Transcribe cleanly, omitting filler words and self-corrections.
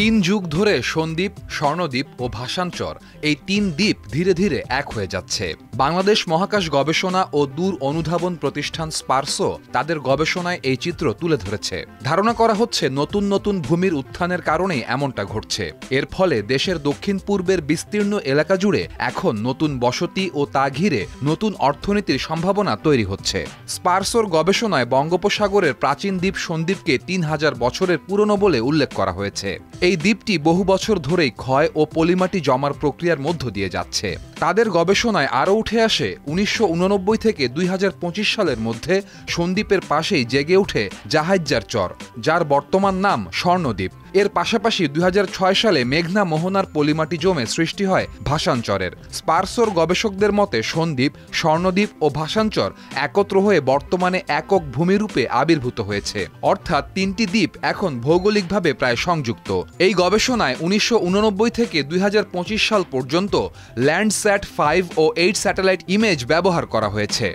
তিন যুগ ধরে সন্দ্বীপ, স্বর্ণদ্বীপ ও ভাসানচর এই তিন দ্বীপ ধীরে ধীরে এক হয়ে যাচ্ছে। বাংলাদেশ মহাকাশ গবেষণা ও দূর অনুধাবন প্রতিষ্ঠান স্পারসো তাদের গবেষণায় এই চিত্র তুলে ধরেছে। ধারণা করা হচ্ছে নতুন নতুন ভূমির উত্থানের কারণেই এমনটা ঘটছে। এর ফলে দেশের দক্ষিণ পূর্বের বিস্তীর্ণ এলাকা জুড়ে এখন নতুন বসতি ও তা ঘিরে নতুন অর্থনীতির সম্ভাবনা তৈরি হচ্ছে। স্পারসোর গবেষণায় বঙ্গোপসাগরের প্রাচীন দ্বীপ সন্দ্বীপকে ৩,০০০ বছরের পুরনো বলে উল্লেখ করা হয়েছে। এই দ্বীপটি বহু বছর ধরেই ক্ষয় ও পলিমাটি জমার প্রক্রিয়ার মধ্য দিয়ে যাচ্ছে। তাদের গবেষণায় আরও উঠে আসে ১৯৮৯ থেকে ২০২৫ সালের মধ্যে সন্দ্বীপের পাশেই জেগে ওঠে জাহাইজ্জার চর, যার বর্তমান নাম স্বর্ণদ্বীপ। এর পাশাপাশি ২০০৬ সালে মেঘনা মোহনার পলিমাটি জমে সৃষ্টি হয় ভাসানচরের। স্পারসোর গবেষকদের মতে সন্দ্বীপ, স্বর্ণদ্বীপ ও ভাসানচর একত্র হয়ে বর্তমানে একক ভূমিরূপে আবির্ভূত হয়েছে, অর্থাৎ তিনটি দ্বীপ এখন ভৌগোলিকভাবে প্রায় সংযুক্ত। এই গবেষণায় ১৯৮৯ থেকে ২০২৫ সাল পর্যন্ত ল্যান্ডস্যাট 5 ও 8 স্যাটেলাইট ইমেজ ব্যবহার করা হয়েছে।